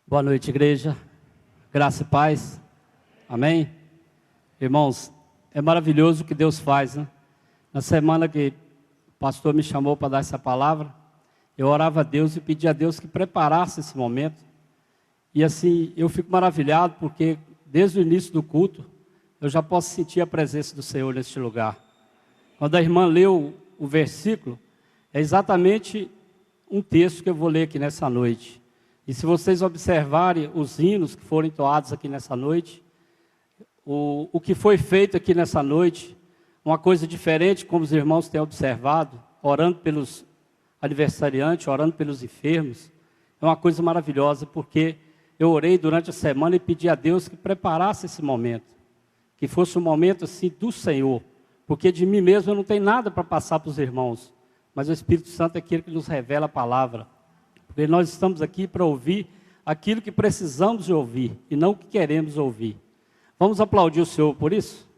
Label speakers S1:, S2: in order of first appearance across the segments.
S1: Boa noite, igreja. Graça e paz. Amém? Irmãos, é maravilhoso o que Deus faz, né? Na semana que o pastor me chamou para dar essa palavra, eu orava a Deus e pedia a Deus que preparasse esse momento. E assim, eu fico maravilhado porque desde o início do culto, eu já posso sentir a presença do Senhor neste lugar. Quando a irmã leu o versículo, é exatamente um texto que eu vou ler aqui nessa noite. E se vocês observarem os hinos que foram entoados aqui nessa noite, o que foi feito aqui nessa noite, uma coisa diferente, como os irmãos têm observado, orando pelos aniversariantes, orando pelos enfermos, é uma coisa maravilhosa, porque eu orei durante a semana e pedi a Deus que preparasse esse momento, que fosse um momento assim do Senhor, porque de mim mesmo eu não tenho nada para passar para os irmãos, mas o Espírito Santo é aquele que nos revela a palavra. Porque nós estamos aqui para ouvir aquilo que precisamos de ouvir e não o que queremos ouvir. Vamos aplaudir o Senhor por isso?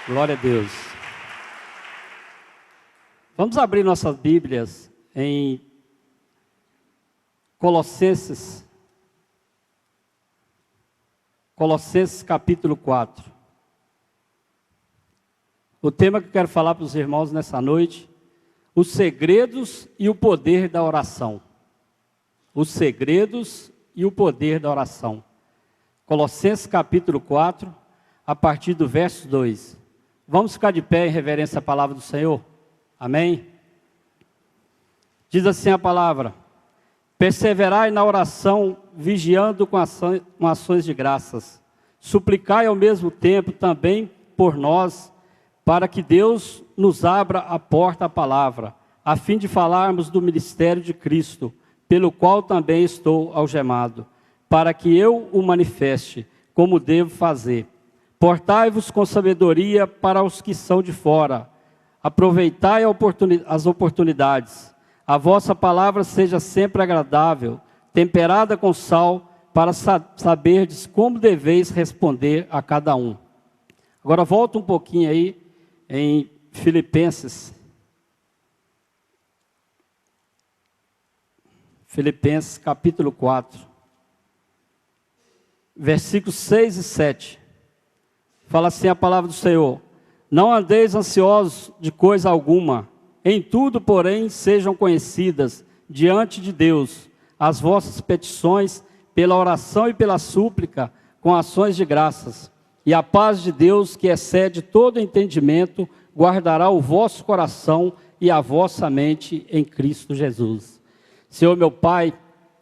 S1: Glória a Deus. Vamos abrir nossas Bíblias em Colossenses capítulo 4. O tema que eu quero falar para os irmãos nessa noite: os segredos e o poder da oração. Os segredos e o poder da oração. Colossenses capítulo 4, a partir do verso 2. Vamos ficar de pé em reverência à palavra do Senhor? Amém? Diz assim a palavra: perseverai na oração, vigiando com ações de graças. Suplicai ao mesmo tempo também por nós, para que Deus nos abra a porta à palavra, a fim de falarmos do ministério de Cristo, pelo qual também estou algemado, para que eu o manifeste, como devo fazer. Portai-vos com sabedoria para os que são de fora, aproveitai as oportunidades, a vossa palavra seja sempre agradável, temperada com sal, para saberdes como deveis responder a cada um. Agora volta um pouquinho aí, em Filipenses capítulo 4, versículos 6 e 7, fala assim a palavra do Senhor: não andeis ansiosos de coisa alguma, em tudo, porém, sejam conhecidas diante de Deus as vossas petições, pela oração e pela súplica, com ações de graças. E a paz de Deus, que excede todo entendimento, guardará o vosso coração e a vossa mente em Cristo Jesus. Senhor meu Pai,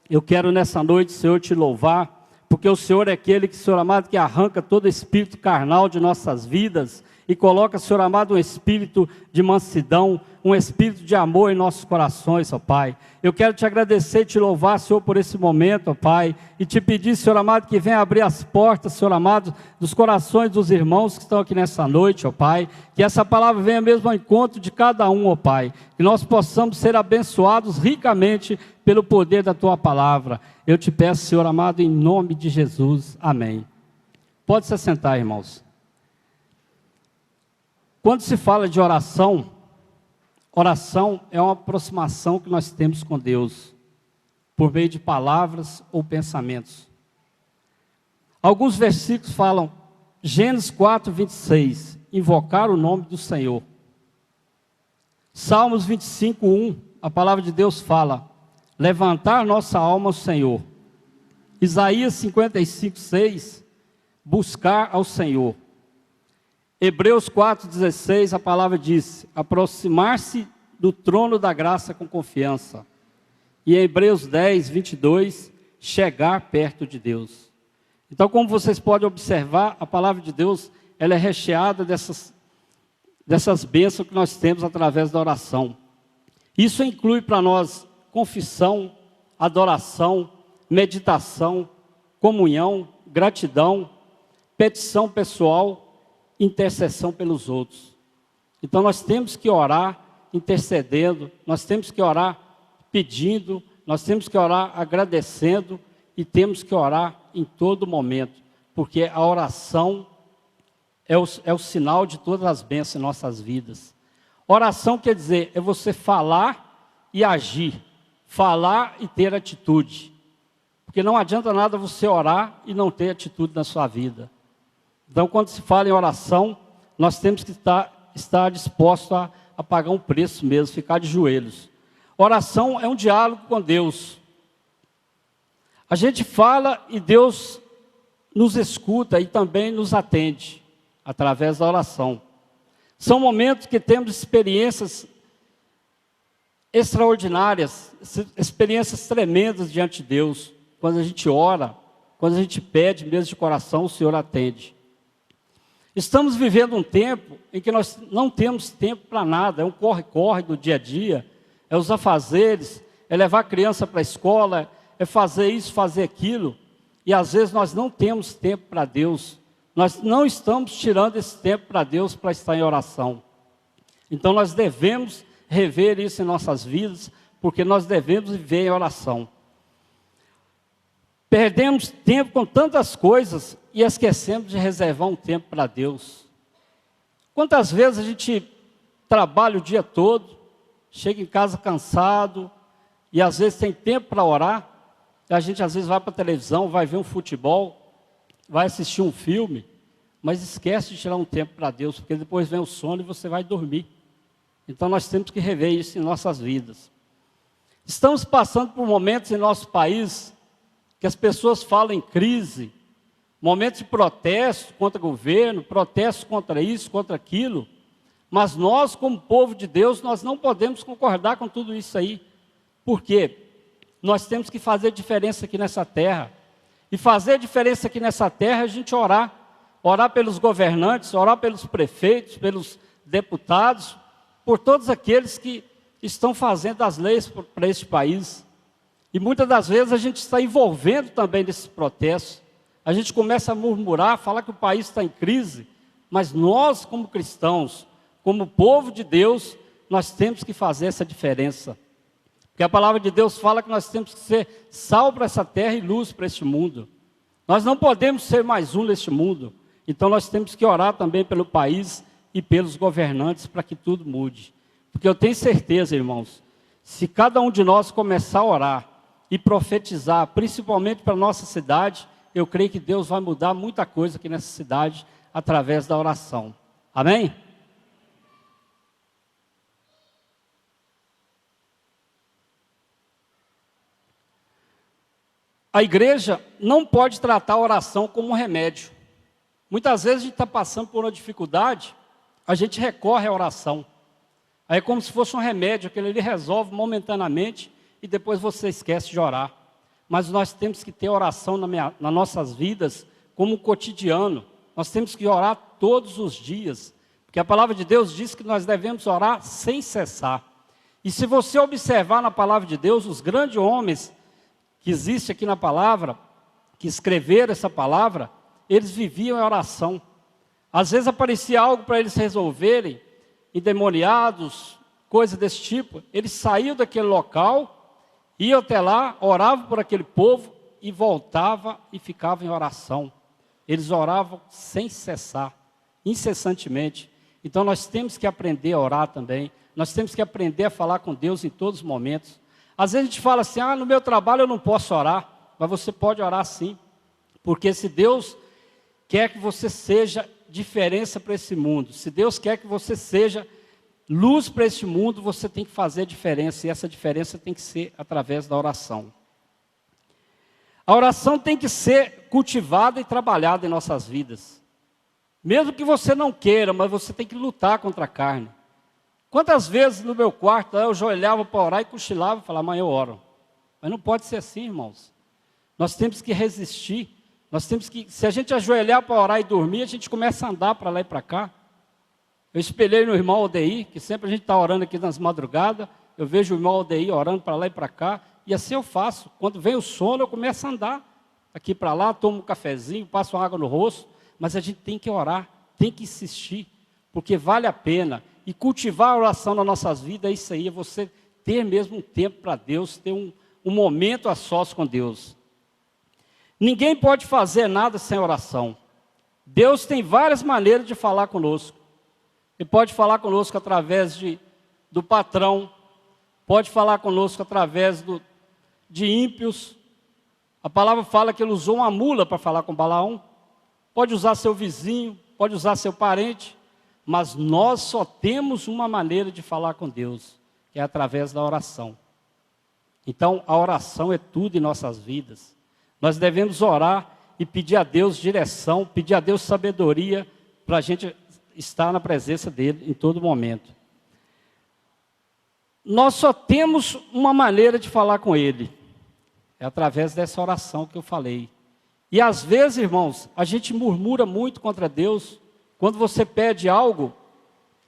S1: eu quero nessa noite, Senhor, te louvar, porque o Senhor é aquele que, Senhor amado, que arranca todo espírito carnal de nossas vidas e coloca, Senhor amado, um espírito de mansidão, um espírito de amor em nossos corações, ó Pai. Eu quero te agradecer e te louvar, Senhor, por esse momento, ó Pai, e te pedir, Senhor amado, que venha abrir as portas, Senhor amado, dos corações dos irmãos que estão aqui nessa noite, ó Pai, que essa palavra venha mesmo ao encontro de cada um, ó Pai, que nós possamos ser abençoados ricamente pelo poder da Tua palavra. Eu te peço, Senhor amado, em nome de Jesus, amém. Pode se assentar, irmãos. Quando se fala de oração, oração é uma aproximação que nós temos com Deus, por meio de palavras ou pensamentos. Alguns versículos falam, Gênesis 4, 26, invocar o nome do Senhor. Salmos 25, 1, a palavra de Deus fala, levantar nossa alma ao Senhor. Isaías 55, 6, buscar ao Senhor. Hebreus 4,16, a palavra diz, aproximar-se do trono da graça com confiança. E em Hebreus 10, 22, chegar perto de Deus. Então, como vocês podem observar, a palavra de Deus, ela é recheada dessas bênçãos que nós temos através da oração. Isso inclui para nós confissão, adoração, meditação, comunhão, gratidão, petição pessoal, intercessão pelos outros. Então nós temos que orar intercedendo, nós temos que orar pedindo, nós temos que orar agradecendo e temos que orar em todo momento, porque a oração é o sinal de todas as bênçãos em nossas vidas. Oração quer dizer, é você falar e agir. falar e ter atitude. Porque não adianta nada você orar e não ter atitude na sua vida. Então, quando se fala em oração, nós temos que estar disposto a pagar um preço mesmo, ficar de joelhos. Oração é um diálogo com Deus. A gente fala e Deus nos escuta e também nos atende através da oração. São momentos que temos experiências extraordinárias, experiências tremendas diante de Deus. Quando a gente ora, quando a gente pede mesmo de coração, o Senhor atende. Estamos vivendo um tempo em que nós não temos tempo para nada, é um corre-corre do dia a dia, é os afazeres, é levar a criança para a escola, é fazer isso, fazer aquilo, e às vezes nós não temos tempo para Deus, nós não estamos tirando esse tempo para Deus para estar em oração. Então nós devemos rever isso em nossas vidas, porque nós devemos viver em oração. Perdemos tempo com tantas coisas e esquecemos de reservar um tempo para Deus. Quantas vezes a gente trabalha o dia todo, chega em casa cansado, e às vezes tem tempo para orar, a gente às vezes vai para a televisão, vai ver um futebol, vai assistir um filme, mas esquece de tirar um tempo para Deus, porque depois vem o sono e você vai dormir. Então nós temos que rever isso em nossas vidas. Estamos passando por momentos em nosso país que as pessoas falam em crise, momentos de protesto contra o governo, protesto contra isso, contra aquilo, mas nós, como povo de Deus, nós não podemos concordar com tudo isso aí. Por quê? Nós temos que fazer diferença aqui nessa terra. E fazer diferença aqui nessa terra é a gente orar. Orar pelos governantes, orar pelos prefeitos, pelos deputados, por todos aqueles que estão fazendo as leis para este país. E muitas das vezes a gente está envolvendo também nesses protestos. A gente começa a murmurar, falar que o país está em crise, mas nós, como cristãos, como povo de Deus, nós temos que fazer essa diferença. Porque a palavra de Deus fala que nós temos que ser sal para essa terra e luz para este mundo. Nós não podemos ser mais um neste mundo. Então nós temos que orar também pelo país e pelos governantes para que tudo mude. Porque eu tenho certeza, irmãos, se cada um de nós começar a orar e profetizar, principalmente para a nossa cidade, eu creio que Deus vai mudar muita coisa aqui nessa cidade através da oração. Amém? A igreja não pode tratar a oração como um remédio. Muitas vezes a gente está passando por uma dificuldade, a gente recorre à oração. Aí é como se fosse um remédio, que ele resolve momentaneamente e depois você esquece de orar. Mas nós temos que ter oração nas nossas vidas como um cotidiano. Nós temos que orar todos os dias. Porque a palavra de Deus diz que nós devemos orar sem cessar. E se você observar na palavra de Deus, os grandes homens que existem aqui na palavra, que escreveram essa palavra, eles viviam em oração. Às vezes aparecia algo para eles resolverem, endemoniados, coisas desse tipo. Eles saíam daquele local, iam até lá, oravam por aquele povo e voltavam e ficavam em oração. Eles oravam sem cessar, incessantemente. Então nós temos que aprender a orar também. Nós temos que aprender a falar com Deus em todos os momentos. Às vezes a gente fala assim, no meu trabalho eu não posso orar. Mas você pode orar sim. Porque se Deus quer que você seja diferença para esse mundo, se Deus quer que você seja luz para este mundo, você tem que fazer a diferença. E essa diferença tem que ser através da oração. A oração tem que ser cultivada e trabalhada em nossas vidas. Mesmo que você não queira, mas você tem que lutar contra a carne. Quantas vezes no meu quarto eu ajoelhava para orar e cochilava e falava, amanhã eu oro. Mas não pode ser assim, irmãos. Nós temos que resistir. Nós temos que, se a gente ajoelhar para orar e dormir, a gente começa a andar para lá e para cá. Eu espelhei no irmão Aldeir, que sempre a gente está orando aqui nas madrugadas, eu vejo o irmão Aldeir orando para lá e para cá, e assim eu faço. Quando vem o sono, eu começo a andar aqui para lá, tomo um cafezinho, passo uma água no rosto, mas a gente tem que orar, tem que insistir, porque vale a pena. E cultivar a oração nas nossas vidas é isso aí, é você ter mesmo um tempo para Deus, ter um momento a sós com Deus. Ninguém pode fazer nada sem oração. Deus tem várias maneiras de falar conosco. Ele pode falar conosco através do patrão, pode falar conosco através de ímpios. A palavra fala que ele usou uma mula para falar com Balaão. Pode usar seu vizinho, pode usar seu parente, mas nós só temos uma maneira de falar com Deus, que é através da oração. Então, a oração é tudo em nossas vidas. Nós devemos orar e pedir a Deus direção, pedir a Deus sabedoria, para a gente estar na presença dEle em todo momento. Nós só temos uma maneira de falar com Ele, é através dessa oração que eu falei. E às vezes, irmãos, a gente murmura muito contra Deus. Quando você pede algo,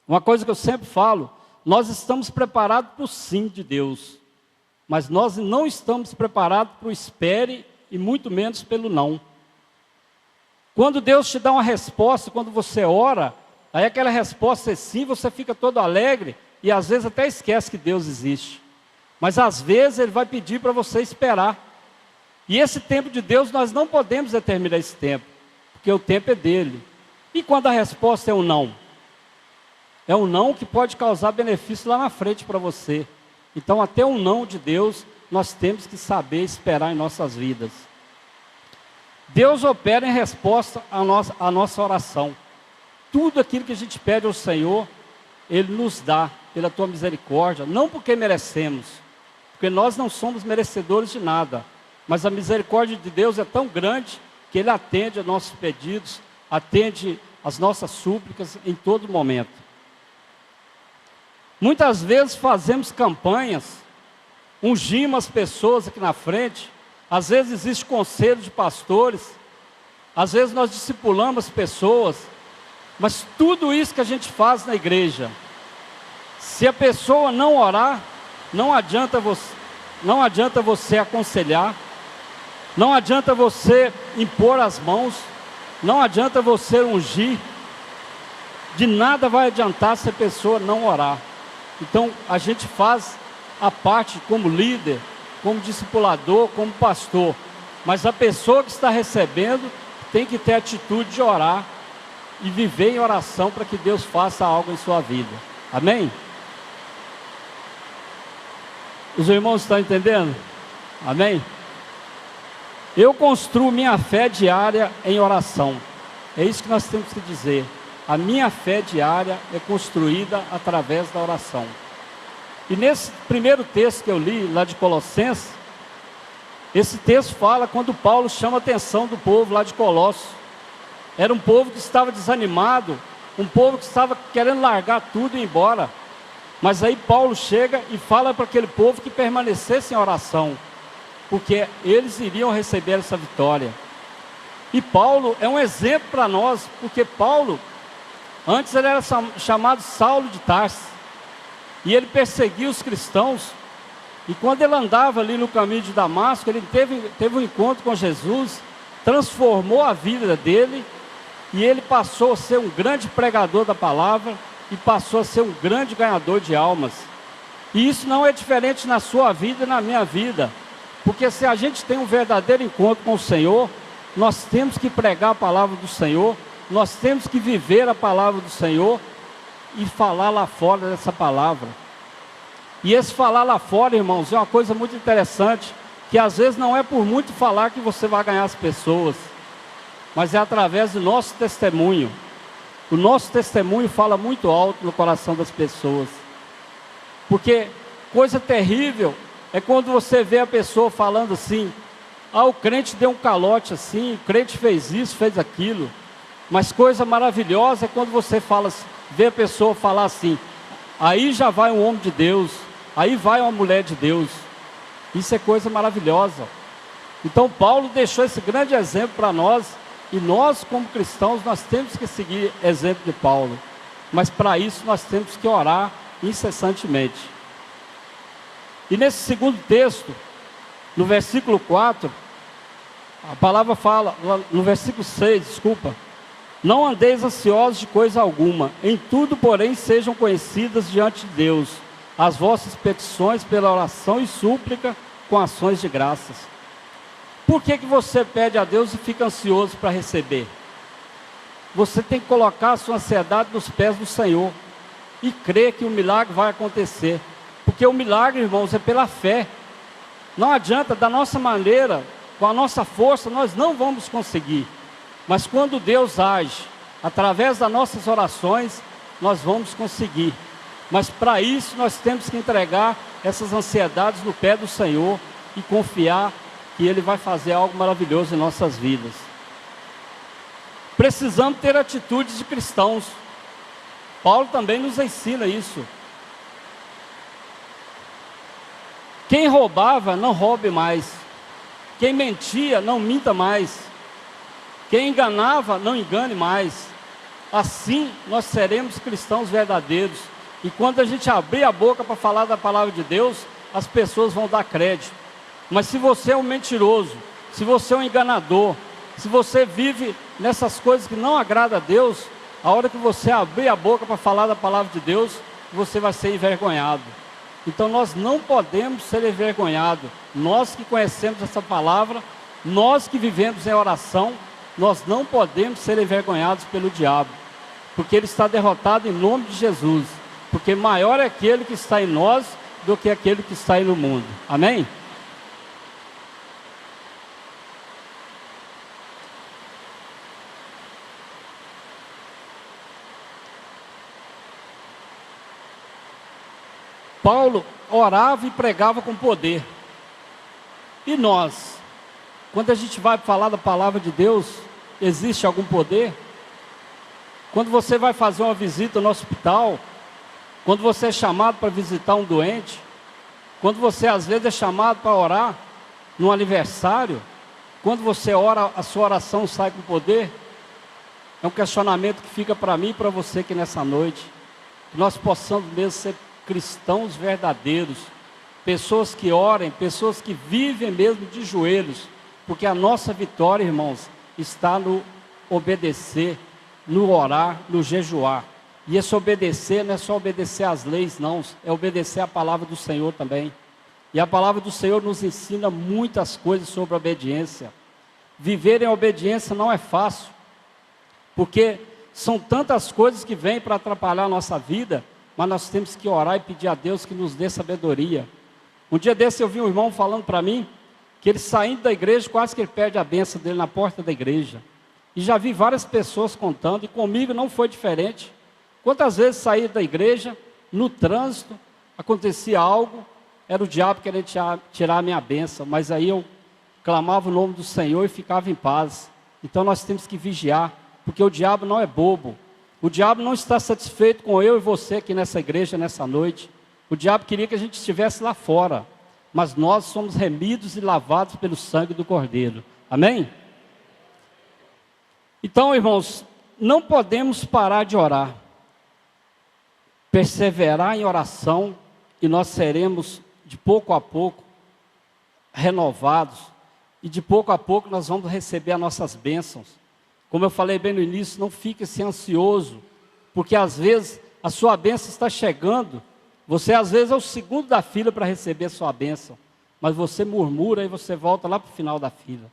S1: uma coisa que eu sempre falo, nós estamos preparados para o sim de Deus, mas nós não estamos preparados para o espere e muito menos pelo não. Quando Deus te dá uma resposta, quando você ora, aí aquela resposta é sim, você fica todo alegre e às vezes até esquece que Deus existe. Mas às vezes Ele vai pedir para você esperar. E esse tempo de Deus nós não podemos determinar esse tempo, porque o tempo é dele. E quando a resposta é um não? É um não que pode causar benefício lá na frente para você. Então até um não de Deus, nós temos que saber esperar em nossas vidas. Deus opera em resposta à nossa oração. Tudo aquilo que a gente pede ao Senhor, Ele nos dá pela tua misericórdia, não porque merecemos, porque nós não somos merecedores de nada, mas a misericórdia de Deus é tão grande que Ele atende aos nossos pedidos, atende às nossas súplicas em todo momento. Muitas vezes fazemos campanhas, ungimos as pessoas aqui na frente, às vezes existe conselho de pastores, às vezes nós discipulamos pessoas, mas tudo isso que a gente faz na igreja, se a pessoa não orar, não adianta você aconselhar, não adianta você impor as mãos, não adianta você ungir, de nada vai adiantar se a pessoa não orar. Então a gente faz a parte como líder, como discipulador, como pastor, mas a pessoa que está recebendo tem que ter a atitude de orar e viver em oração para que Deus faça algo em sua vida. Amém? Os irmãos estão entendendo? Amém? Eu construo minha fé diária em oração. É isso que nós temos que dizer. A minha fé diária é construída através da oração. E nesse primeiro texto que eu li, lá de Colossenses, esse texto fala quando Paulo chama a atenção do povo lá de Colossos. Era um povo que estava desanimado, um povo que estava querendo largar tudo e ir embora. Mas aí Paulo chega e fala para aquele povo que permanecesse em oração, porque eles iriam receber essa vitória. E Paulo é um exemplo para nós, porque Paulo, antes ele era chamado Saulo de Tarso, e ele perseguia os cristãos, e quando ele andava ali no caminho de Damasco, ele teve um encontro com Jesus, transformou a vida dele, e ele passou a ser um grande pregador da palavra, e passou a ser um grande ganhador de almas. E isso não é diferente na sua vida e na minha vida, porque se a gente tem um verdadeiro encontro com o Senhor, nós temos que pregar a palavra do Senhor, nós temos que viver a palavra do Senhor e falar lá fora dessa palavra. E esse falar lá fora, irmãos, é uma coisa muito interessante, que às vezes não é por muito falar que você vai ganhar as pessoas, mas é através do nosso testemunho. O nosso testemunho fala muito alto no coração das pessoas, porque coisa terrível é quando você vê a pessoa falando assim: ah, o crente deu um calote assim, o crente fez isso, fez aquilo. Mas coisa maravilhosa é quando você vê a pessoa falar assim: aí já vai um homem de Deus, aí vai uma mulher de Deus. Isso é coisa maravilhosa. Então Paulo deixou esse grande exemplo para nós, e nós como cristãos, nós temos que seguir exemplo de Paulo. Mas para isso nós temos que orar incessantemente. E nesse segundo texto, no versículo 4, a palavra fala, no versículo 6, desculpa: não andeis ansiosos de coisa alguma, em tudo, porém, sejam conhecidas diante de Deus as vossas petições pela oração e súplica com ações de graças. Por que você pede a Deus e fica ansioso para receber? Você tem que colocar a sua ansiedade nos pés do Senhor e crer que o milagre vai acontecer, porque o milagre, irmãos, é pela fé. Não adianta, da nossa maneira, com a nossa força, nós não vamos conseguir. Mas quando Deus age, através das nossas orações, nós vamos conseguir. Mas para isso nós temos que entregar essas ansiedades no pé do Senhor e confiar que Ele vai fazer algo maravilhoso em nossas vidas. Precisamos ter atitudes de cristãos. Paulo também nos ensina isso. Quem roubava, não roube mais. Quem mentia, não minta mais. Quem enganava, não engane mais. Assim, nós seremos cristãos verdadeiros. E quando a gente abrir a boca para falar da palavra de Deus, as pessoas vão dar crédito. Mas se você é um mentiroso, se você é um enganador, se você vive nessas coisas que não agradam a Deus, a hora que você abrir a boca para falar da palavra de Deus, você vai ser envergonhado. Então nós não podemos ser envergonhados. Nós que conhecemos essa palavra, nós que vivemos em oração, nós não podemos ser envergonhados pelo diabo, porque ele está derrotado em nome de Jesus, porque maior é aquele que está em nós do que aquele que está aí no mundo. Amém? Paulo orava e pregava com poder. E nós, quando a gente vai falar da palavra de Deus, existe algum poder? Quando você vai fazer uma visita no hospital, quando você é chamado para visitar um doente, quando você às vezes é chamado para orar num aniversário, quando você ora, a sua oração sai com poder? É um questionamento que fica para mim e para você aqui nessa noite. Que nós possamos mesmo ser cristãos verdadeiros, pessoas que orem, pessoas que vivem mesmo de joelhos, porque a nossa vitória, irmãos, está no obedecer, no orar, no jejuar. E esse obedecer não é só obedecer às leis, não, é obedecer à palavra do Senhor também. E a palavra do Senhor nos ensina muitas coisas sobre a obediência. Viver em obediência não é fácil, porque são tantas coisas que vêm para atrapalhar a nossa vida, mas nós temos que orar e pedir a Deus que nos dê sabedoria. Um dia desse eu vi um irmão falando para mim, que ele saindo da igreja, quase que ele perde a bênção dele na porta da igreja. E já vi várias pessoas contando, e comigo não foi diferente. Quantas vezes saí da igreja, no trânsito, acontecia algo, era o diabo querendo tirar a minha bênção, mas aí eu clamava o nome do Senhor e ficava em paz. Então nós temos que vigiar, porque o diabo não é bobo. O diabo não está satisfeito com eu e você aqui nessa igreja, nessa noite. O diabo queria que a gente estivesse lá fora, mas nós somos remidos e lavados pelo sangue do Cordeiro. Amém? Então, irmãos, não podemos parar de orar. Perseverar em oração e nós seremos, de pouco a pouco, renovados. E de pouco a pouco nós vamos receber as nossas bênçãos. Como eu falei bem no início, não fique assim ansioso, porque às vezes a sua bênção está chegando, você às vezes é o segundo da fila para receber a sua bênção, mas você murmura e você volta lá para o final da fila.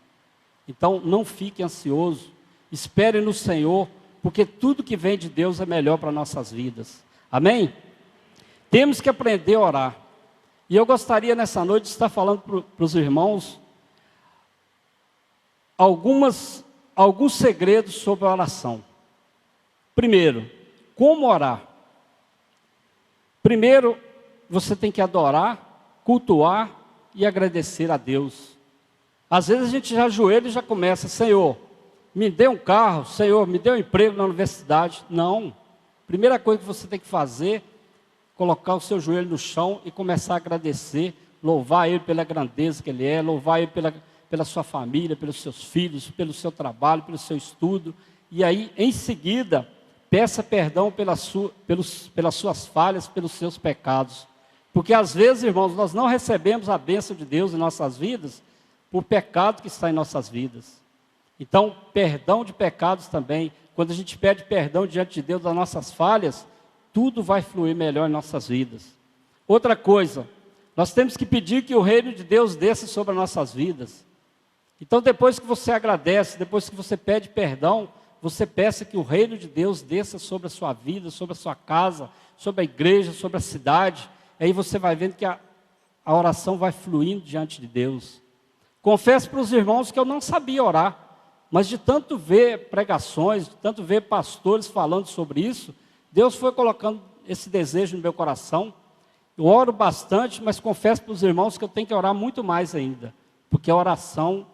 S1: Então não fique ansioso, espere no Senhor, porque tudo que vem de Deus é melhor para nossas vidas. Amém? Temos que aprender a orar. E eu gostaria nessa noite de estar falando para os irmãos alguns segredos sobre a oração. Primeiro, como orar? Primeiro, você tem que adorar, cultuar e agradecer a Deus. Às vezes a gente já ajoelha e já começa: Senhor, me dê um carro, Senhor, me dê um emprego na universidade. Não. Primeira coisa que você tem que fazer, colocar o seu joelho no chão e começar a agradecer, louvar Ele pela grandeza que Ele é, louvar Ele pela sua família, pelos seus filhos, pelo seu trabalho, pelo seu estudo. E aí, em seguida, peça perdão pelas suas falhas, pelos seus pecados. Porque às vezes, irmãos, nós não recebemos a bênção de Deus em nossas vidas por pecado que está em nossas vidas. Então, perdão de pecados também. Quando a gente pede perdão diante de Deus das nossas falhas, tudo vai fluir melhor em nossas vidas. Outra coisa, nós temos que pedir que o reino de Deus desça sobre as nossas vidas. Então, depois que você agradece, depois que você pede perdão, você peça que o reino de Deus desça sobre a sua vida, sobre a sua casa, sobre a igreja, sobre a cidade. Aí você vai vendo que a a oração vai fluindo diante de Deus. Confesso para os irmãos que eu não sabia orar, mas de tanto ver pregações, de tanto ver pastores falando sobre isso, Deus foi colocando esse desejo no meu coração. Eu oro bastante, mas confesso para os irmãos que eu tenho que orar muito mais ainda, porque a oração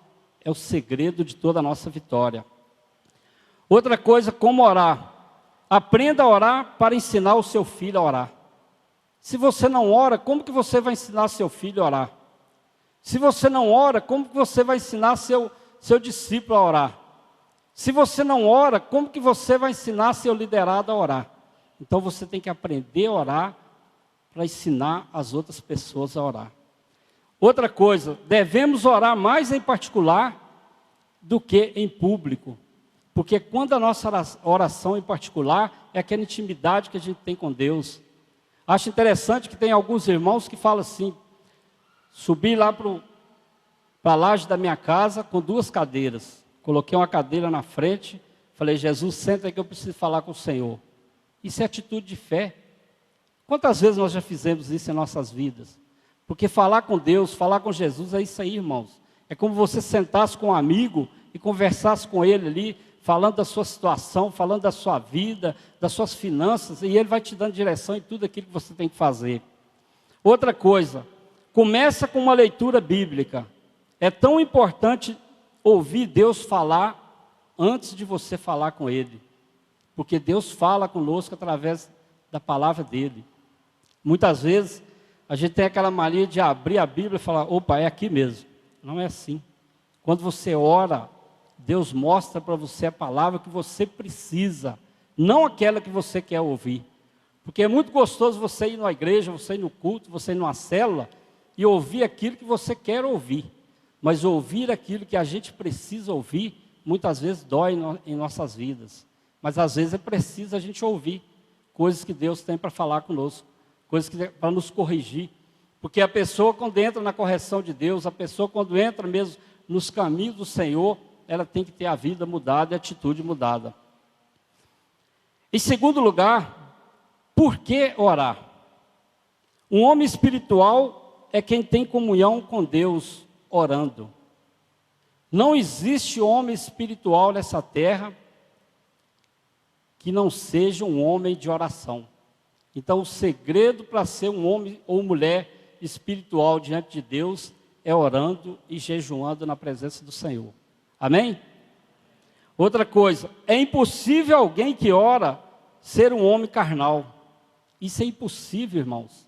S1: é o segredo de toda a nossa vitória. Outra coisa, como orar? Aprenda a orar para ensinar o seu filho a orar. Se você não ora, como que você vai ensinar seu filho a orar? Se você não ora, como que você vai ensinar seu discípulo a orar? Se você não ora, como que você vai ensinar seu liderado a orar? Então você tem que aprender a orar para ensinar as outras pessoas a orar. Outra coisa, devemos orar mais em particular do que em público. Porque quando a nossa oração em particular é aquela intimidade que a gente tem com Deus. Acho interessante que tem alguns irmãos que falam assim: subi lá para a laje da minha casa com 2 cadeiras. Coloquei uma cadeira na frente, falei: Jesus, senta aí que eu preciso falar com o Senhor. Isso é atitude de fé. Quantas vezes nós já fizemos isso em nossas vidas? Porque falar com Deus, falar com Jesus é isso aí, irmãos. É como você sentasse com um amigo e conversasse com ele ali, falando da sua situação, falando da sua vida, das suas finanças, e ele vai te dando direção em tudo aquilo que você tem que fazer. Outra coisa, começa com uma leitura bíblica. É tão importante ouvir Deus falar antes de você falar com Ele. Porque Deus fala conosco através da palavra dEle. Muitas vezes, a gente tem aquela mania de abrir a Bíblia e falar: opa, é aqui mesmo. Não é assim. Quando você ora, Deus mostra para você a palavra que você precisa, não aquela que você quer ouvir. Porque é muito gostoso você ir na igreja, você ir no culto, você ir numa célula e ouvir aquilo que você quer ouvir. Mas ouvir aquilo que a gente precisa ouvir, muitas vezes dói em nossas vidas. Mas às vezes é preciso a gente ouvir coisas que Deus tem para falar conosco, coisas para nos corrigir. Porque a pessoa, quando entra na correção de Deus, a pessoa, quando entra mesmo nos caminhos do Senhor, ela tem que ter a vida mudada e a atitude mudada. Em segundo lugar, por que orar? Um homem espiritual é quem tem comunhão com Deus orando. Não existe homem espiritual nessa terra que não seja um homem de oração. Então, o segredo para ser um homem ou mulher espiritual diante de Deus é orando e jejuando na presença do Senhor. Amém? Outra coisa, é impossível alguém que ora ser um homem carnal. Isso é impossível, irmãos.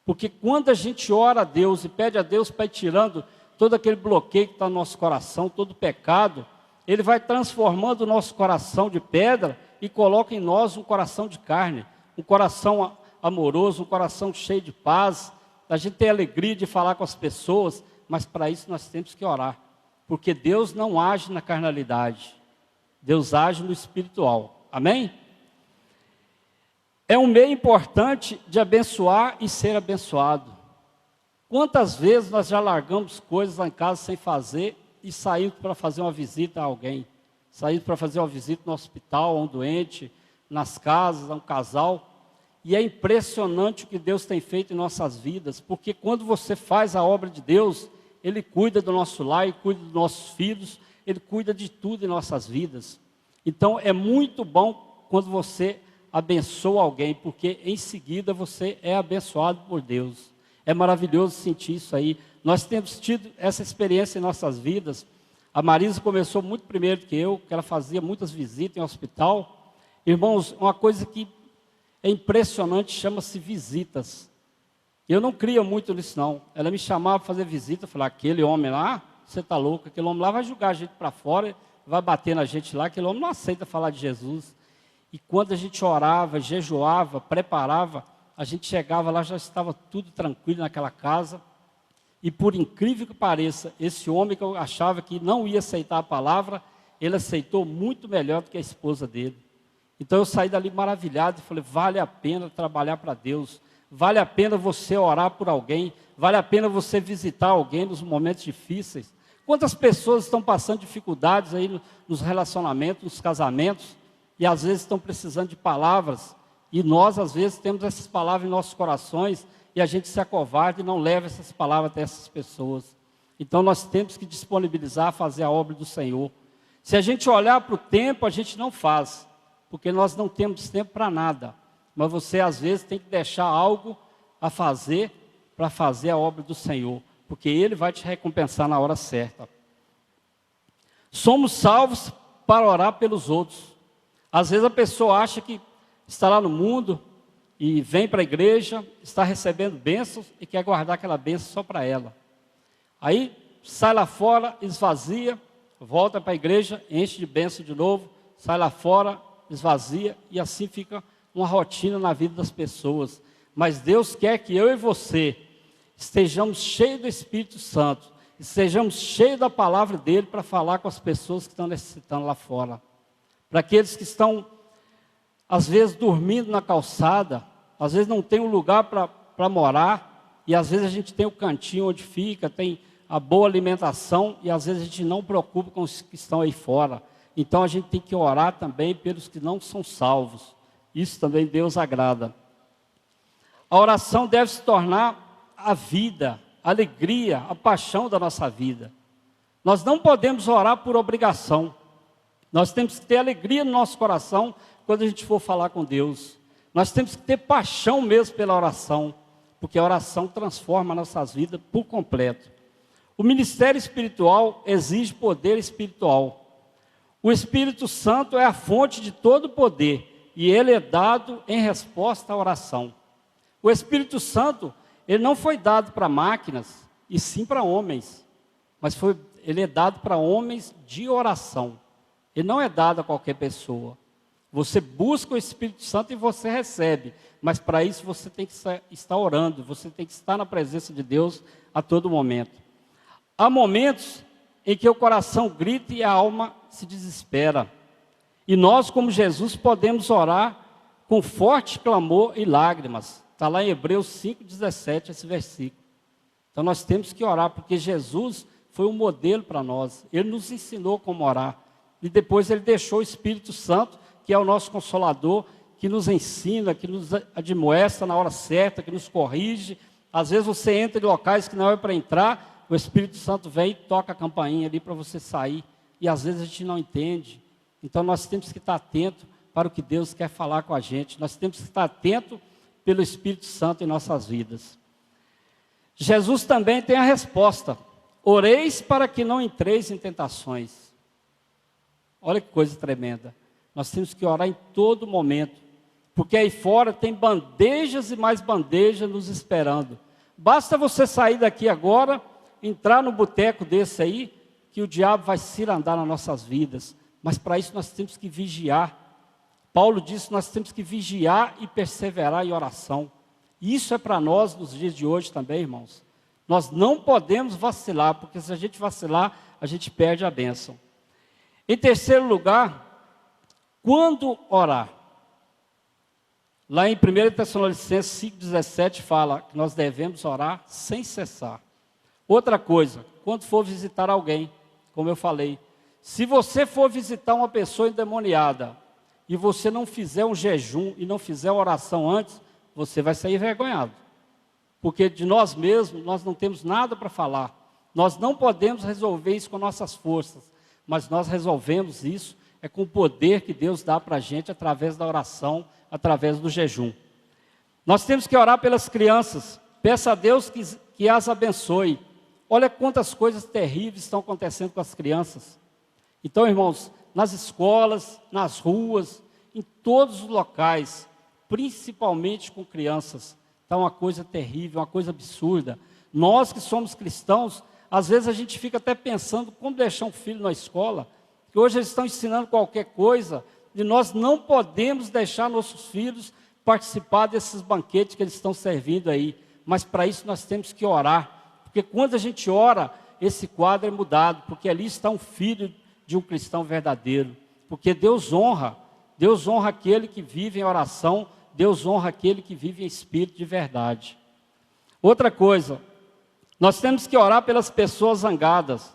S1: Porque quando a gente ora a Deus e pede a Deus para ir tirando todo aquele bloqueio que está no nosso coração, todo pecado, Ele vai transformando o nosso coração de pedra e coloca em nós um coração de carne, um coração amoroso, um coração cheio de paz. A gente tem alegria de falar com as pessoas, mas para isso nós temos que orar. Porque Deus não age na carnalidade, Deus age no espiritual. Amém? É um meio importante de abençoar e ser abençoado. Quantas vezes nós já largamos coisas lá em casa sem fazer e saímos para fazer uma visita a alguém? Saímos para fazer uma visita no hospital, a um doente, nas casas, a um casal. E é impressionante o que Deus tem feito em nossas vidas, porque quando você faz a obra de Deus, Ele cuida do nosso lar, Ele cuida dos nossos filhos, Ele cuida de tudo em nossas vidas. Então é muito bom quando você abençoa alguém, porque em seguida você é abençoado por Deus. É maravilhoso sentir isso aí. Nós temos tido essa experiência em nossas vidas. A Marisa começou muito primeiro que eu, que ela fazia muitas visitas em hospital. Irmãos, uma coisa que é impressionante, chama-se visitas. Eu não cria muito nisso não. Ela me chamava para fazer visita, falava: aquele homem lá, você está louco, aquele homem lá vai julgar a gente para fora, vai bater na gente lá, aquele homem não aceita falar de Jesus. E quando a gente orava, jejuava, preparava, a gente chegava lá, já estava tudo tranquilo naquela casa. E por incrível que pareça, esse homem que eu achava que não ia aceitar a palavra, ele aceitou muito melhor do que a esposa dele. Então eu saí dali maravilhado e falei: vale a pena trabalhar para Deus, vale a pena você orar por alguém, vale a pena você visitar alguém nos momentos difíceis. Quantas pessoas estão passando dificuldades aí nos relacionamentos, nos casamentos, e às vezes estão precisando de palavras, e nós às vezes temos essas palavras em nossos corações, e a gente se acovarda e não leva essas palavras até essas pessoas. Então nós temos que disponibilizar, fazer a obra do Senhor. Se a gente olhar para o tempo, a gente não faz, porque nós não temos tempo para nada. Mas você às vezes tem que deixar algo a fazer para fazer a obra do Senhor, porque Ele vai te recompensar na hora certa. Somos salvos para orar pelos outros. Às vezes a pessoa acha que está lá no mundo e vem para a igreja, está recebendo bênçãos e quer guardar aquela bênção só para ela. Aí sai lá fora, esvazia, volta para a igreja, enche de bênção de novo, sai lá fora, esvazia, e assim fica uma rotina na vida das pessoas. Mas Deus quer que eu e você estejamos cheios do Espírito Santo, estejamos cheios da palavra dele para falar com as pessoas que estão necessitando lá fora. Para aqueles que estão, às vezes, dormindo na calçada, às vezes não tem um lugar para morar, e às vezes a gente tem o cantinho onde fica, tem a boa alimentação, e às vezes a gente não preocupa com os que estão aí fora. Então a gente tem que orar também pelos que não são salvos. Isso também Deus agrada. A oração deve se tornar a vida, a alegria, a paixão da nossa vida. Nós não podemos orar por obrigação. Nós temos que ter alegria no nosso coração quando a gente for falar com Deus. Nós temos que ter paixão mesmo pela oração, porque a oração transforma nossas vidas por completo. O ministério espiritual exige poder espiritual. O Espírito Santo é a fonte de todo poder, e ele é dado em resposta à oração. O Espírito Santo, ele não foi dado para máquinas, e sim para homens, mas ele é dado para homens de oração. Ele não é dado a qualquer pessoa. Você busca o Espírito Santo e você recebe, mas para isso você tem que estar orando, você tem que estar na presença de Deus a todo momento. Há momentos em que o coração grita e a alma se desespera. E nós, como Jesus, podemos orar com forte clamor e lágrimas. Está lá em Hebreus 5,17, esse versículo. Então nós temos que orar, porque Jesus foi um modelo para nós. Ele nos ensinou como orar. E depois ele deixou o Espírito Santo, que é o nosso Consolador, que nos ensina, que nos admoesta na hora certa, que nos corrige. Às vezes você entra em locais que não é para entrar, o Espírito Santo vem e toca a campainha ali para você sair. E às vezes a gente não entende. Então nós temos que estar atentos para o que Deus quer falar com a gente. Nós temos que estar atentos pelo Espírito Santo em nossas vidas. Jesus também tem a resposta. Oreis para que não entreis em tentações. Olha que coisa tremenda. Nós temos que orar em todo momento, porque aí fora tem bandejas e mais bandejas nos esperando. Basta você sair daqui agora, entrar no boteco desse aí, que o diabo vai cirandar nas nossas vidas. Mas para isso nós temos que vigiar. Paulo disse que nós temos que vigiar e perseverar em oração. E isso é para nós nos dias de hoje também, irmãos. Nós não podemos vacilar, porque se a gente vacilar, a gente perde a bênção. Em terceiro lugar, quando orar? Lá em 1 Tessalonicenses 5,17 fala que nós devemos orar sem cessar. Outra coisa, quando for visitar alguém, como eu falei, se você for visitar uma pessoa endemoniada e você não fizer um jejum e não fizer uma oração antes, você vai sair envergonhado. Porque de nós mesmos, nós não temos nada para falar. Nós não podemos resolver isso com nossas forças, mas nós resolvemos isso com o poder que Deus dá para a gente através da oração, através do jejum. Nós temos que orar pelas crianças. Peça a Deus que as abençoe. Olha quantas coisas terríveis estão acontecendo com as crianças. Então, irmãos, nas escolas, nas ruas, em todos os locais, principalmente com crianças, está uma coisa terrível, uma coisa absurda. Nós que somos cristãos, às vezes a gente fica até pensando como deixar um filho na escola, que hoje eles estão ensinando qualquer coisa, e nós não podemos deixar nossos filhos participar desses banquetes que eles estão servindo aí. Mas para isso nós temos que orar. Porque quando a gente ora, esse quadro é mudado, porque ali está um filho de um cristão verdadeiro. Porque Deus honra aquele que vive em oração, Deus honra aquele que vive em espírito de verdade. Outra coisa, nós temos que orar pelas pessoas zangadas.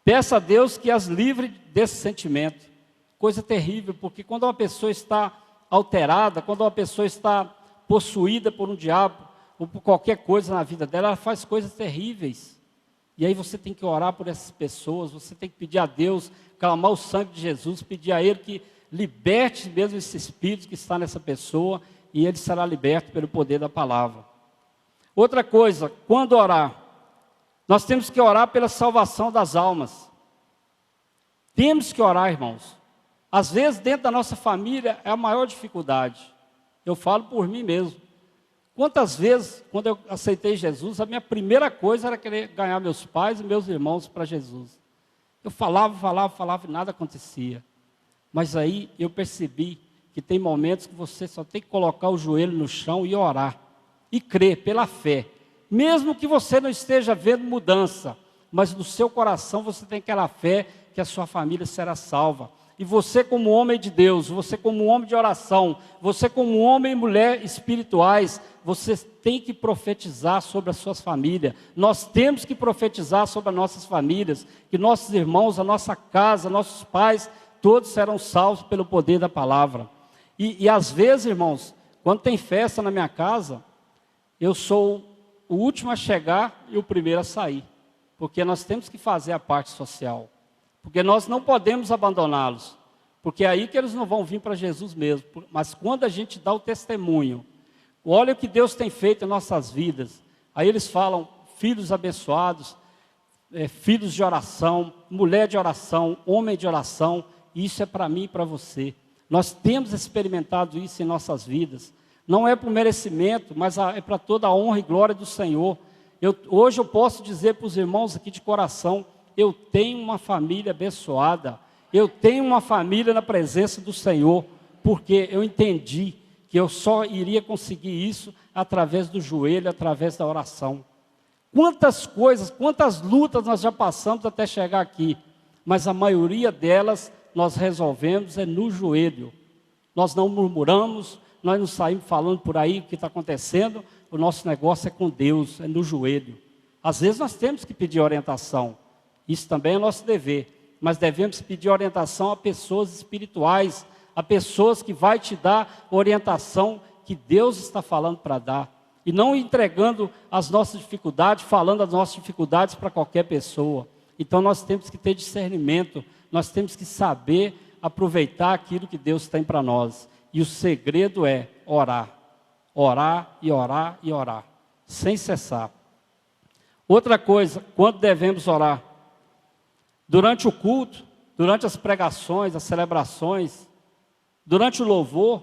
S1: Peça a Deus que as livre desse sentimento. Coisa terrível, porque quando uma pessoa está alterada, quando uma pessoa está possuída por um diabo, ou por qualquer coisa na vida dela, ela faz coisas terríveis. E aí você tem que orar por essas pessoas, você tem que pedir a Deus, clamar o sangue de Jesus, pedir a Ele que liberte mesmo esse espírito que está nessa pessoa, e ele será liberto pelo poder da palavra. Outra coisa, quando orar, nós temos que orar pela salvação das almas. Temos que orar, irmãos. Às vezes, dentro da nossa família, é a maior dificuldade. Eu falo por mim mesmo. Quantas vezes, quando eu aceitei Jesus, a minha primeira coisa era querer ganhar meus pais e meus irmãos para Jesus. Eu falava e nada acontecia. Mas aí eu percebi que tem momentos que você só tem que colocar o joelho no chão e orar. E crer pela fé. Mesmo que você não esteja vendo mudança, mas no seu coração você tem aquela fé que a sua família será salva. E você como homem de Deus, você como homem de oração, você como homem e mulher espirituais, você tem que profetizar sobre as suas famílias. Nós temos que profetizar sobre as nossas famílias, que nossos irmãos, a nossa casa, nossos pais, todos serão salvos pelo poder da palavra. E às vezes, irmãos, quando tem festa na minha casa, eu sou o último a chegar e o primeiro a sair. Porque nós temos que fazer a parte social. Porque nós não podemos abandoná-los. Porque é aí que eles não vão vir para Jesus mesmo. Mas quando a gente dá o testemunho, olha o que Deus tem feito em nossas vidas. Aí eles falam, filhos abençoados, filhos de oração, mulher de oração, homem de oração. Isso é para mim e para você. Nós temos experimentado isso em nossas vidas. Não é por merecimento, mas é para toda a honra e glória do Senhor. Hoje eu posso dizer para os irmãos aqui de coração, eu tenho uma família abençoada. Eu tenho uma família na presença do Senhor, porque eu entendi que eu só iria conseguir isso através do joelho, através da oração. Quantas coisas, quantas lutas nós já passamos até chegar aqui, mas a maioria delas nós resolvemos no joelho. Nós não murmuramos, nós não saímos falando por aí o que está acontecendo, o nosso negócio é com Deus, é no joelho. Às vezes nós temos que pedir orientação, isso também é nosso dever, mas devemos pedir orientação a pessoas espirituais, a pessoas que vai te dar orientação que Deus está falando para dar, e não entregando as nossas dificuldades, falando as nossas dificuldades para qualquer pessoa. Então nós temos que ter discernimento, nós temos que saber aproveitar aquilo que Deus tem para nós. E o segredo é orar. Orar e orar e orar, sem cessar. Outra coisa, quando devemos orar? Durante o culto, durante as pregações, as celebrações, durante o louvor.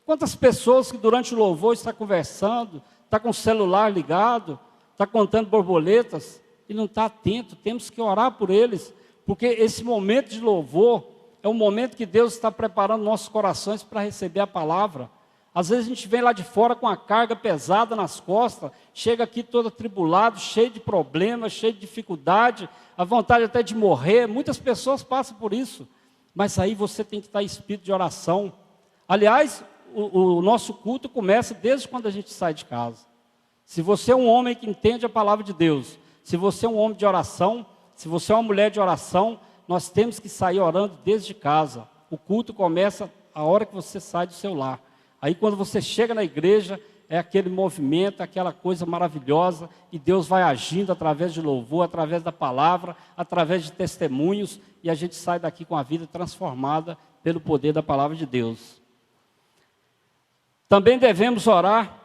S1: Quantas pessoas que durante o louvor estão conversando, está com o celular ligado, está contando borboletas e não está atento. Temos que orar por eles, porque esse momento de louvor é um momento que Deus está preparando nossos corações para receber a palavra. Às vezes a gente vem lá de fora com a carga pesada nas costas, chega aqui todo atribulado, cheio de problemas, cheio de dificuldade, a vontade até de morrer. Muitas pessoas passam por isso, mas aí você tem que estar em espírito de oração. Aliás, o nosso culto começa desde quando a gente sai de casa. Se você é um homem que entende a palavra de Deus, se você é um homem de oração, se você é uma mulher de oração, nós temos que sair orando desde casa. O culto começa a hora que você sai do seu lar. Aí quando você chega na igreja, é aquele movimento, aquela coisa maravilhosa, e Deus vai agindo através de louvor, através da palavra, através de testemunhos, e a gente sai daqui com a vida transformada pelo poder da palavra de Deus. Também devemos orar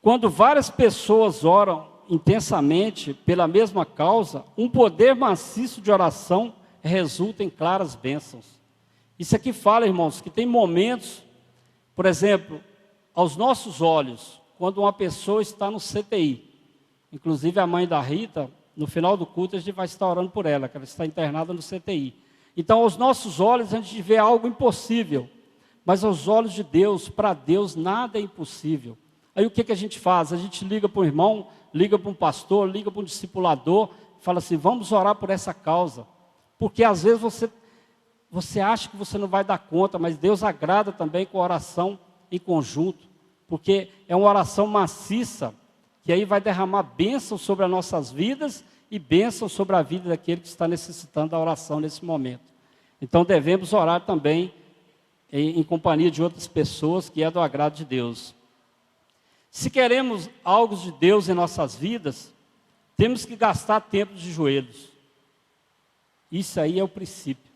S1: quando várias pessoas oram intensamente pela mesma causa, um poder maciço de oração resulta em claras bênçãos. Isso aqui fala, irmãos, que tem momentos, por exemplo, aos nossos olhos, quando uma pessoa está no CTI, inclusive a mãe da Rita, no final do culto a gente vai estar orando por ela, que ela está internada no CTI. Então, aos nossos olhos a gente vê algo impossível, mas aos olhos de Deus, para Deus nada é impossível. Aí o que a gente faz? A gente liga para um irmão, liga para um pastor, liga para um discipulador, fala assim, vamos orar por essa causa. Porque às vezes você acha que você não vai dar conta, mas Deus agrada também com a oração em conjunto. Porque é uma oração maciça, que aí vai derramar bênção sobre as nossas vidas e bênção sobre a vida daquele que está necessitando da oração nesse momento. Então devemos orar também em companhia de outras pessoas, que é do agrado de Deus. Se queremos algo de Deus em nossas vidas, temos que gastar tempo de joelhos. Isso aí é o princípio.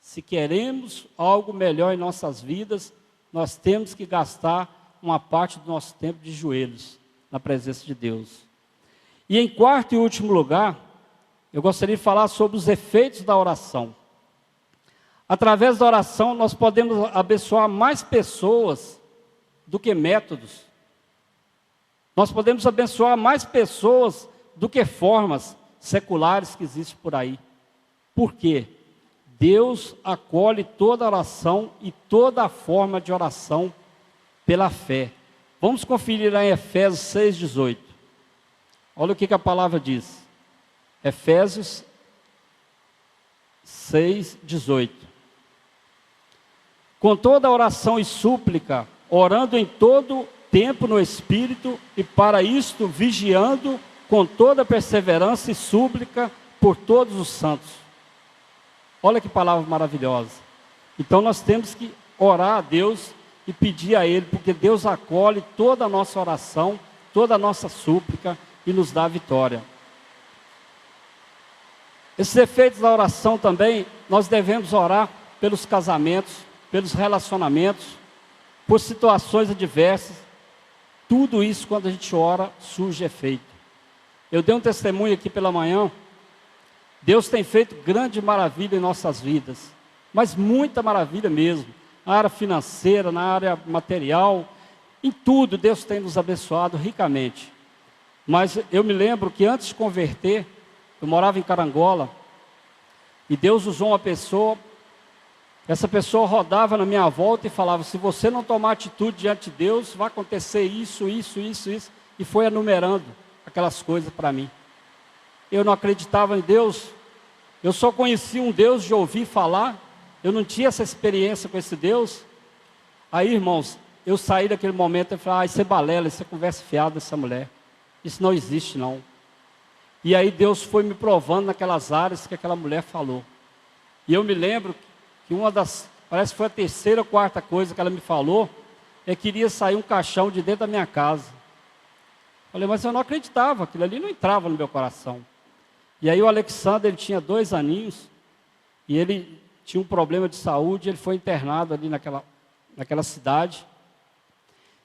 S1: Se queremos algo melhor em nossas vidas, nós temos que gastar uma parte do nosso tempo de joelhos, na presença de Deus. E em quarto e último lugar, eu gostaria de falar sobre os efeitos da oração. Através da oração, nós podemos abençoar mais pessoas do que métodos. Nós podemos abençoar mais pessoas do que formas seculares que existem por aí. Por quê? Deus acolhe toda oração e toda forma de oração pela fé. Vamos conferir lá em Efésios 6,18. Olha o que a palavra diz. Efésios 6,18. Com toda oração e súplica, orando em todo tempo no Espírito, e para isto vigiando com toda perseverança e súplica por todos os santos. Olha que palavra maravilhosa. Então nós temos que orar a Deus e pedir a Ele, porque Deus acolhe toda a nossa oração, toda a nossa súplica e nos dá a vitória. Esses efeitos da oração também, nós devemos orar pelos casamentos, pelos relacionamentos, por situações adversas. Tudo isso, quando a gente ora, surge efeito. Eu dei um testemunho aqui pela manhã. Deus tem feito grande maravilha em nossas vidas, mas muita maravilha mesmo. Na área financeira, na área material, em tudo Deus tem nos abençoado ricamente. Mas eu me lembro que antes de converter, eu morava em Carangola, e Deus usou uma pessoa. Essa pessoa rodava na minha volta e falava: se você não tomar atitude diante de Deus, vai acontecer isso, isso, isso, isso. E foi enumerando aquelas coisas para mim. Eu não acreditava em Deus. Eu só conhecia um Deus de ouvir falar. Eu não tinha essa experiência com esse Deus. Aí, irmãos, eu saí daquele momento e falei: isso é balela, isso é conversa fiada dessa mulher. Isso não existe, não. E aí Deus foi me provando naquelas áreas que aquela mulher falou. E eu me lembro que uma das, parece que foi a terceira ou quarta coisa que ela me falou, é que queria sair um caixão de dentro da minha casa. Falei: mas eu não acreditava, aquilo ali não entrava no meu coração. E aí o Alexander, ele tinha 2 aninhos, e ele tinha um problema de saúde, ele foi internado ali naquela cidade.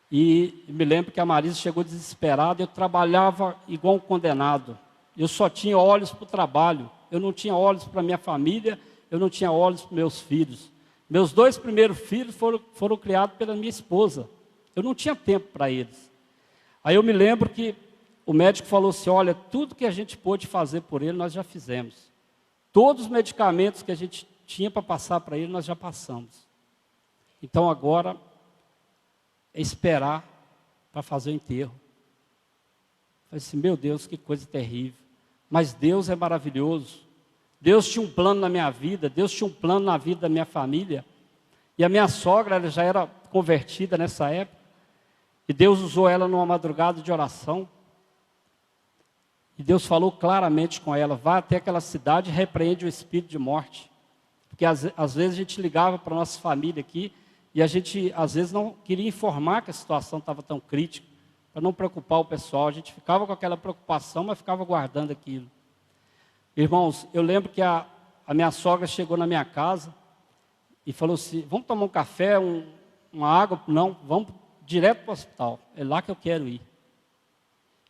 S1: E me lembro que a Marisa chegou desesperada. Eu trabalhava igual um condenado. Eu só tinha olhos para o trabalho. Eu não tinha olhos para a minha família. Eu não tinha olhos para meus filhos. Meus 2 primeiros filhos foram criados pela minha esposa. Eu não tinha tempo para eles. Aí eu me lembro que o médico falou assim: olha, tudo que a gente pôde fazer por ele, nós já fizemos. Todos os medicamentos que a gente tinha para passar para ele, nós já passamos. Então agora é esperar para fazer o enterro. Eu falei assim: meu Deus, que coisa terrível. Mas Deus é maravilhoso. Deus tinha um plano na minha vida, Deus tinha um plano na vida da minha família. E a minha sogra, ela já era convertida nessa época. E Deus usou ela numa madrugada de oração. E Deus falou claramente com ela: vá até aquela cidade e repreende o espírito de morte. Porque às vezes a gente ligava para a nossa família aqui, e a gente às vezes não queria informar que a situação estava tão crítica, para não preocupar o pessoal. A gente ficava com aquela preocupação, mas ficava guardando aquilo. Irmãos, eu lembro que a minha sogra chegou na minha casa e falou assim: vamos tomar um café, uma água? Não, vamos direto para o hospital, é lá que eu quero ir.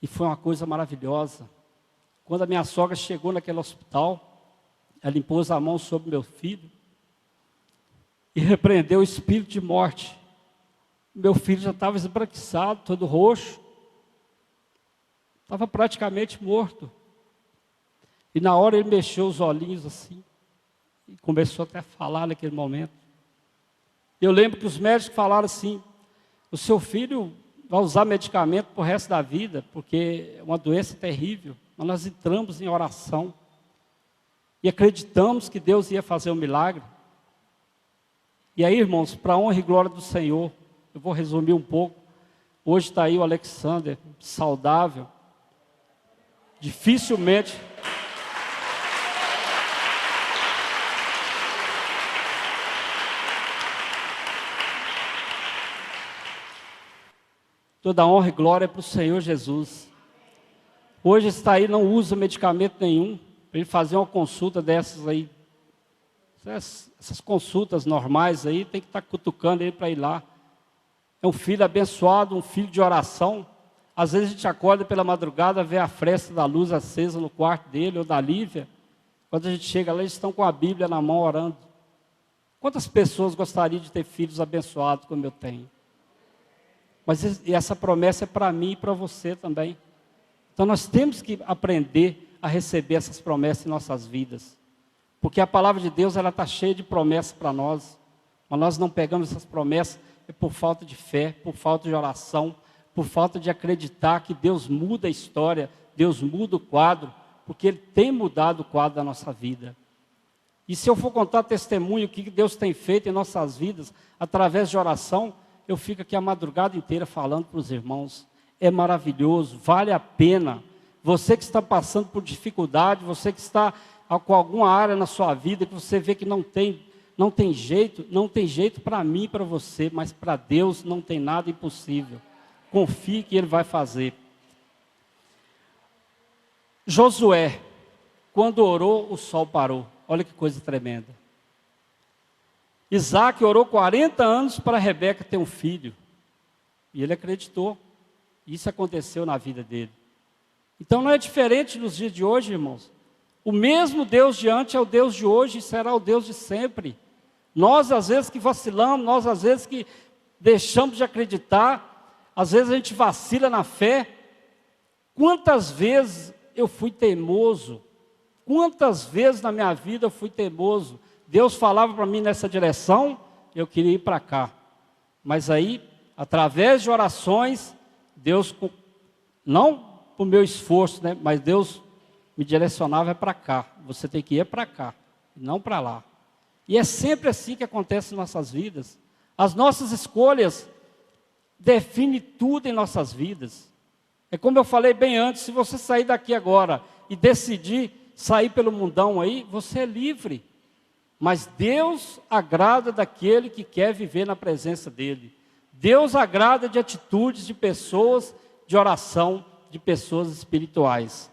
S1: E foi uma coisa maravilhosa. Quando a minha sogra chegou naquele hospital, ela impôs a mão sobre meu filho e repreendeu o espírito de morte. Meu filho já estava esbranquiçado, todo roxo, estava praticamente morto. E na hora ele mexeu os olhinhos assim, e começou até a falar naquele momento. Eu lembro que os médicos falaram assim: o seu filho vai usar medicamento para o resto da vida, porque é uma doença terrível. Mas nós entramos em oração e acreditamos que Deus ia fazer um milagre. E aí, irmãos, para a honra e glória do Senhor, eu vou resumir um pouco. Hoje está aí o Alexander, saudável. Dificilmente... Toda honra e glória é para o Senhor Jesus. Hoje está aí, não usa medicamento nenhum, para ele fazer uma consulta dessas aí. Essas consultas normais aí, tem que estar cutucando ele para ir lá. É um filho abençoado, um filho de oração. Às vezes a gente acorda pela madrugada, vê a fresta da luz acesa no quarto dele ou da Lívia. Quando a gente chega lá, eles estão com a Bíblia na mão orando. Quantas pessoas gostariam de ter filhos abençoados como eu tenho? Mas essa promessa é para mim e para você também. Então nós temos que aprender a receber essas promessas em nossas vidas. Porque a palavra de Deus está cheia de promessas para nós. Mas nós não pegamos essas promessas por falta de fé, por falta de oração, por falta de acreditar que Deus muda a história, Deus muda o quadro, porque Ele tem mudado o quadro da nossa vida. E se eu for contar testemunho o que Deus tem feito em nossas vidas, através de oração, eu fico aqui a madrugada inteira falando para os irmãos. É maravilhoso, vale a pena. Você que está passando por dificuldade, você que está com alguma área na sua vida, que você vê que não tem jeito para mim e para você, mas para Deus não tem nada impossível. Confie que Ele vai fazer. Josué, quando orou, o sol parou. Olha que coisa tremenda. Isaac orou 40 anos para Rebeca ter um filho. E ele acreditou. Isso aconteceu na vida dele. Então não é diferente nos dias de hoje, irmãos. O mesmo Deus de antes é o Deus de hoje e será o Deus de sempre. Nós, às vezes, que vacilamos, nós, às vezes, que deixamos de acreditar, às vezes a gente vacila na fé. Quantas vezes eu fui teimoso? Quantas vezes na minha vida eu fui teimoso? Deus falava para mim nessa direção, eu queria ir para cá. Mas aí, através de orações, Deus, não por meu esforço, né, mas Deus me direcionava para cá. Você tem que ir para cá, não para lá. E é sempre assim que acontece em nossas vidas. As nossas escolhas definem tudo em nossas vidas. É como eu falei bem antes, se você sair daqui agora e decidir sair pelo mundão aí, você é livre. Mas Deus agrada daquele que quer viver na presença dEle. Deus agrada de atitudes de pessoas de oração, de pessoas espirituais.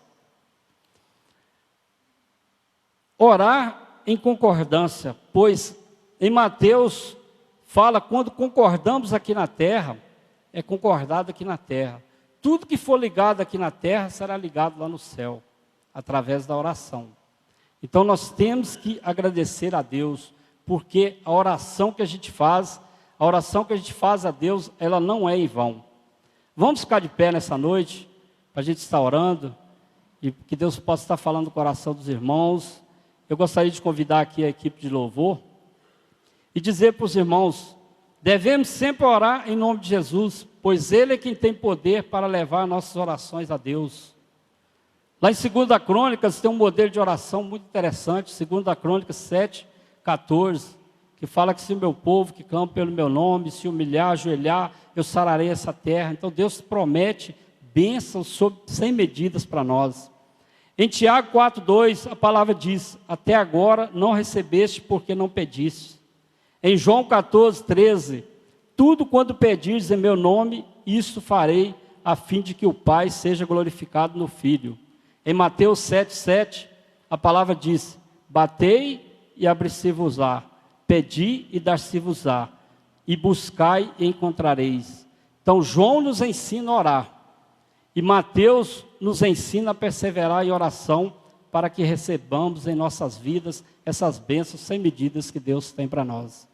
S1: Orar em concordância, pois em Mateus fala, quando concordamos aqui na terra, é concordado aqui na terra. Tudo que for ligado aqui na terra será ligado lá no céu, através da oração. Então nós temos que agradecer a Deus, porque a oração que a gente faz a Deus, ela não é em vão. Vamos ficar de pé nessa noite, para a gente estar orando, e que Deus possa estar falando no coração dos irmãos. Eu gostaria de convidar aqui a equipe de louvor, e dizer para os irmãos, devemos sempre orar em nome de Jesus, pois Ele é quem tem poder para levar nossas orações a Deus. Lá em 2 Crônicas tem um modelo de oração muito interessante, 2 Crônicas 7:14, que fala que se o meu povo que clama pelo meu nome, se humilhar, ajoelhar, eu sararei essa terra. Então Deus promete bênçãos sem medidas para nós. Em Tiago 4:2, a palavra diz, até agora não recebeste porque não pediste. Em João 14:13, tudo quanto pedires em meu nome, isso farei, a fim de que o Pai seja glorificado no Filho. Em Mateus 7:7, a palavra diz, batei e abri-se-vos-á, pedi e dar-se-vos-á, e buscai e encontrareis. Então João nos ensina a orar, e Mateus nos ensina a perseverar em oração, para que recebamos em nossas vidas essas bênçãos sem medidas que Deus tem para nós.